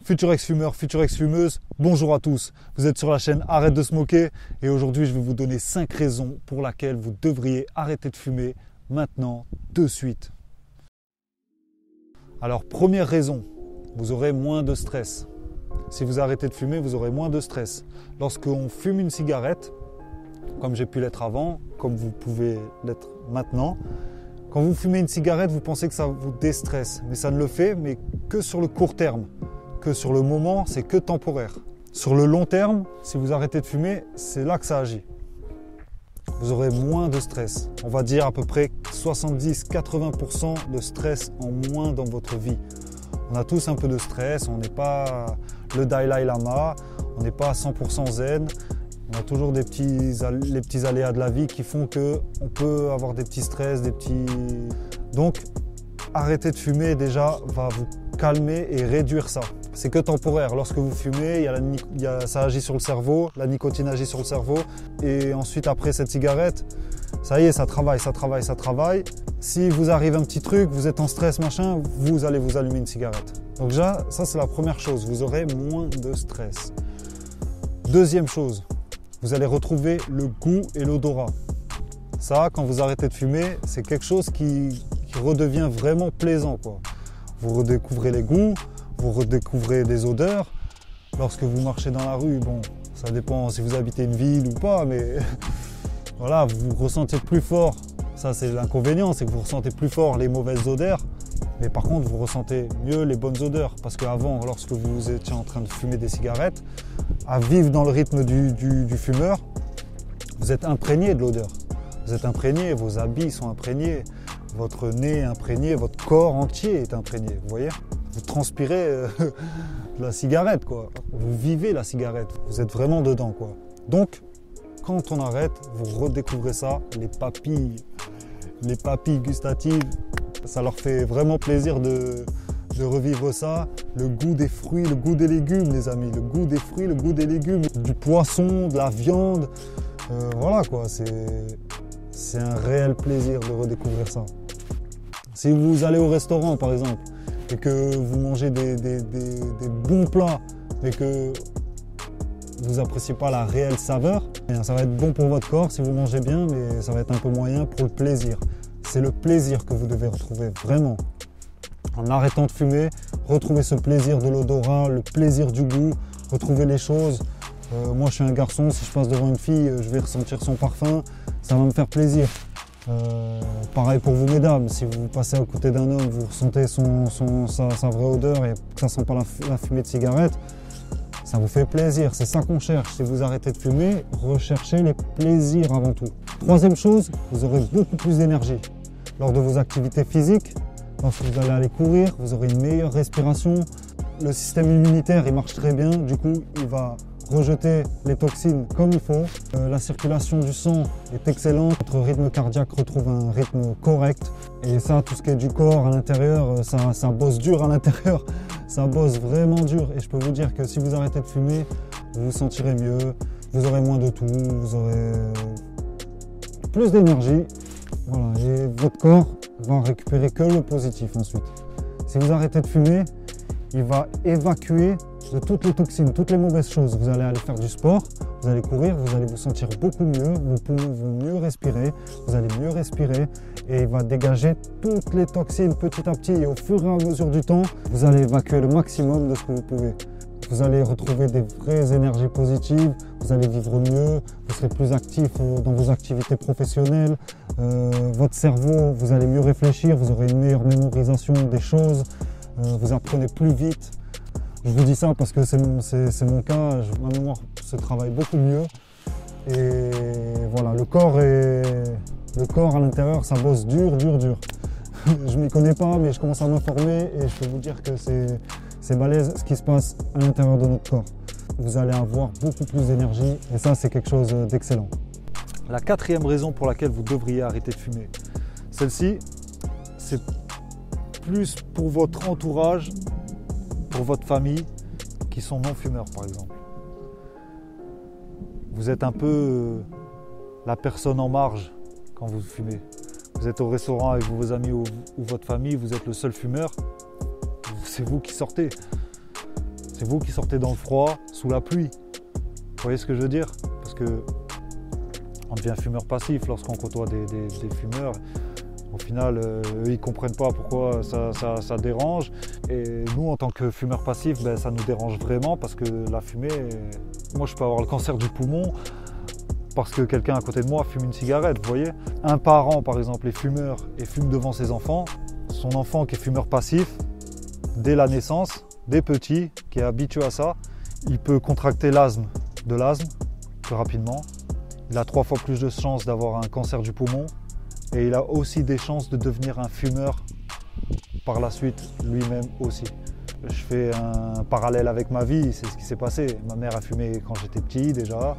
Futur ex-fumeur, future ex-fumeuse, bonjour à tous. Vous êtes sur la chaîne Arrête de smoker et aujourd'hui je vais vous donner 5 raisons pour lesquelles vous devriez arrêter de fumer maintenant, de suite. Alors première raison, vous aurez moins de stress. Si vous arrêtez de fumer, vous aurez moins de stress. Lorsqu'on fume une cigarette, comme j'ai pu l'être avant, comme vous pouvez l'être maintenant, quand vous fumez une cigarette, vous pensez que ça vous déstresse, mais ça ne le fait, mais que sur le court terme. Que sur le moment, c'est que temporaire. Sur le long terme, si vous arrêtez de fumer, c'est là que ça agit. Vous aurez moins de stress. On va dire à peu près 70-80% de stress en moins dans votre vie. On a tous un peu de stress, on n'est pas le Dalai Lama, on n'est pas à 100% zen. On a toujours les petits aléas de la vie qui font qu'on peut avoir des petits stress, Donc, arrêter de fumer déjà va vous calmer et réduire ça. C'est que temporaire. Lorsque vous fumez, ça agit sur le cerveau, la nicotine agit sur le cerveau. Et ensuite, après cette cigarette, ça y est, ça travaille. Si vous arrive un petit truc, vous êtes en stress, machin, vous allez vous allumer une cigarette. Donc déjà, ça c'est la première chose. Vous aurez moins de stress. Deuxième chose, vous allez retrouver le goût et l'odorat. Ça, quand vous arrêtez de fumer, c'est quelque chose qui redevient vraiment plaisant, quoi. Vous redécouvrez les goûts, vous redécouvrez des odeurs. Lorsque vous marchez dans la rue, bon, ça dépend si vous habitez une ville ou pas, mais voilà, vous ressentez plus fort. Ça, c'est l'inconvénient, c'est que vous ressentez plus fort les mauvaises odeurs. Mais par contre, vous ressentez mieux les bonnes odeurs. Parce qu'avant, lorsque vous étiez en train de fumer des cigarettes, à vivre dans le rythme du fumeur, vous êtes imprégné de l'odeur. Vous êtes imprégné, vos habits sont imprégnés, votre nez est imprégné, votre corps entier est imprégné. Vous voyez ? Vous transpirez de la cigarette, quoi. Vous vivez la cigarette, vous êtes vraiment dedans, quoi. Donc, quand on arrête, vous redécouvrez ça, les papilles gustatives, ça leur fait vraiment plaisir de revivre ça. Le goût des fruits, le goût des légumes, les amis. Le goût des fruits, le goût des légumes, du poisson, de la viande. Voilà, quoi. C'est un réel plaisir de redécouvrir ça. Si vous allez au restaurant, par exemple, et que vous mangez des bons plats, mais que vous n'appréciez pas la réelle saveur, ça va être bon pour votre corps si vous mangez bien, mais ça va être un peu moyen pour le plaisir. C'est le plaisir que vous devez retrouver, vraiment. En arrêtant de fumer, retrouvez ce plaisir de l'odorat, le plaisir du goût, retrouvez les choses. Moi, je suis un garçon, si je passe devant une fille, je vais ressentir son parfum, ça va me faire plaisir. Pareil pour vous, mesdames, si vous passez à côté d'un homme, vous ressentez sa vraie odeur et que ça ne sent pas la fumée de cigarette, ça vous fait plaisir, c'est ça qu'on cherche. Si vous arrêtez de fumer, recherchez les plaisirs avant tout. Troisième chose, vous aurez beaucoup plus d'énergie. Lors de vos activités physiques, lorsque vous allez aller courir, vous aurez une meilleure respiration. Le système immunitaire, il marche très bien, du coup, il va rejeter les toxines comme il faut. La circulation du sang est excellente. Votre rythme cardiaque retrouve un rythme correct. Et ça, tout ce qui est du corps à l'intérieur, ça bosse dur à l'intérieur. Ça bosse vraiment dur. Et je peux vous dire que si vous arrêtez de fumer, vous vous sentirez mieux. Vous aurez moins de tout. Vous aurez plus d'énergie. Voilà. Et votre corps va récupérer que le positif ensuite. Si vous arrêtez de fumer, il va évacuer de toutes les toxines, toutes les mauvaises choses. Vous allez aller faire du sport, vous allez courir, vous allez vous sentir beaucoup mieux, vos poumons vont mieux respirer, vous allez mieux respirer et il va dégager toutes les toxines petit à petit et au fur et à mesure du temps, vous allez évacuer le maximum de ce que vous pouvez. Vous allez retrouver des vraies énergies positives, vous allez vivre mieux, vous serez plus actif dans vos activités professionnelles, votre cerveau, vous allez mieux réfléchir, vous aurez une meilleure mémorisation des choses, vous apprenez plus vite. Je vous dis ça parce que c'est mon cas, ma mémoire se travaille beaucoup mieux et voilà, le corps à l'intérieur, ça bosse dur. Je m'y connais pas, mais je commence à m'informer et je peux vous dire que c'est balèze ce qui se passe à l'intérieur de notre corps. Vous allez avoir beaucoup plus d'énergie et ça, c'est quelque chose d'excellent. La quatrième raison pour laquelle vous devriez arrêter de fumer, celle-ci, c'est plus pour votre entourage, pour votre famille qui sont non-fumeurs par exemple. Vous êtes un peu la personne en marge quand vous fumez. Vous êtes au restaurant avec vos amis ou votre famille, vous êtes le seul fumeur, c'est vous qui sortez. C'est vous qui sortez dans le froid, sous la pluie. Vous voyez ce que je veux dire? Parce que on devient fumeur passif lorsqu'on côtoie des fumeurs. Au final, eux, ils ne comprennent pas pourquoi ça dérange. Et nous, en tant que fumeurs passifs, ben, ça nous dérange vraiment parce que la fumée, moi je peux avoir le cancer du poumon parce que quelqu'un à côté de moi fume une cigarette, vous voyez. Un parent, par exemple, est fumeur et fume devant ses enfants. Son enfant qui est fumeur passif, dès la naissance, dès petit, qui est habitué à ça, il peut contracter l'asthme plus rapidement. Il a 3 fois plus de chances d'avoir un cancer du poumon et il a aussi des chances de devenir un fumeur par la suite lui-même aussi. Je fais un parallèle avec ma vie, c'est ce qui s'est passé. Ma mère a fumé quand j'étais petit déjà,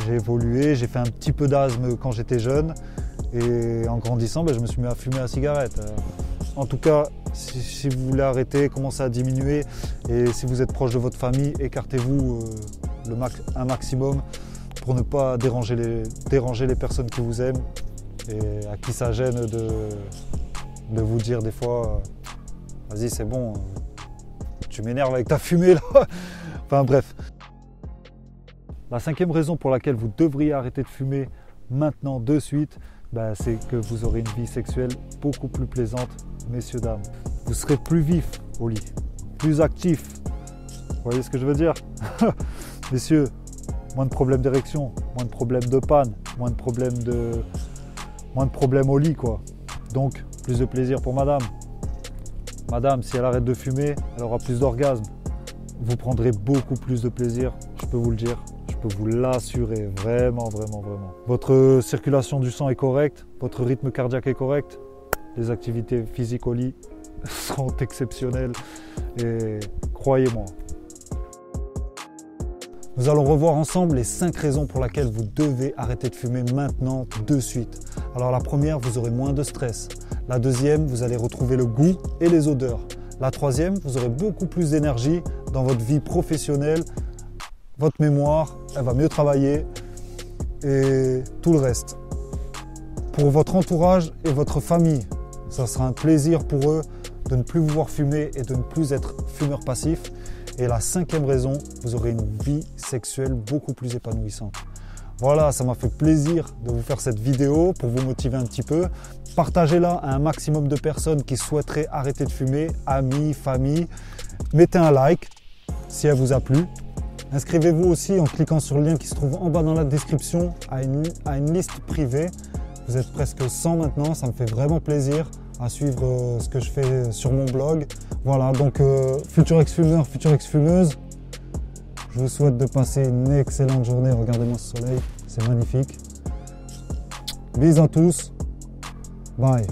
j'ai évolué, j'ai fait un petit peu d'asthme quand j'étais jeune et en grandissant, je me suis mis à fumer la cigarette. En tout cas, si vous voulez arrêter, commencez à diminuer et si vous êtes proche de votre famille, écartez-vous un maximum pour ne pas déranger les personnes qui vous aiment et à qui ça gêne de vous dire des fois vas-y c'est bon, tu m'énerves avec ta fumée là. Enfin bref. La 5e raison pour laquelle vous devriez arrêter de fumer maintenant de suite, c'est que vous aurez une vie sexuelle beaucoup plus plaisante, messieurs, dames. Vous serez plus vif au lit, plus actif. Vous voyez ce que je veux dire? Messieurs, moins de problèmes d'érection, moins de problèmes de panne, moins de problèmes au lit, quoi. Donc, plus de plaisir pour madame. Madame, si elle arrête de fumer, elle aura plus d'orgasme. Vous prendrez beaucoup plus de plaisir, je peux vous le dire. Je peux vous l'assurer, vraiment, vraiment, vraiment. Votre circulation du sang est correcte, votre rythme cardiaque est correct. Les activités physiques au lit seront exceptionnelles et croyez-moi. Nous allons revoir ensemble les 5 raisons pour lesquelles vous devez arrêter de fumer maintenant, de suite. Alors la première, vous aurez moins de stress. La deuxième, vous allez retrouver le goût et les odeurs. La troisième, vous aurez beaucoup plus d'énergie dans votre vie professionnelle. Votre mémoire, elle va mieux travailler et tout le reste. Pour votre entourage et votre famille, ça sera un plaisir pour eux de ne plus vous voir fumer et de ne plus être fumeur passif. Et la 5e raison, vous aurez une vie sexuelle beaucoup plus épanouissante. Voilà, ça m'a fait plaisir de vous faire cette vidéo pour vous motiver un petit peu. Partagez-la à un maximum de personnes qui souhaiteraient arrêter de fumer, amis, famille. Mettez un like si elle vous a plu. Inscrivez-vous aussi en cliquant sur le lien qui se trouve en bas dans la description à une liste privée. Vous êtes presque 100 maintenant, ça me fait vraiment plaisir à suivre ce que je fais sur mon blog. Voilà, donc futur ex-fumeur, future ex-fumeuse, je vous souhaite de passer une excellente journée. Regardez-moi ce soleil, c'est magnifique. Bisous à tous, bye.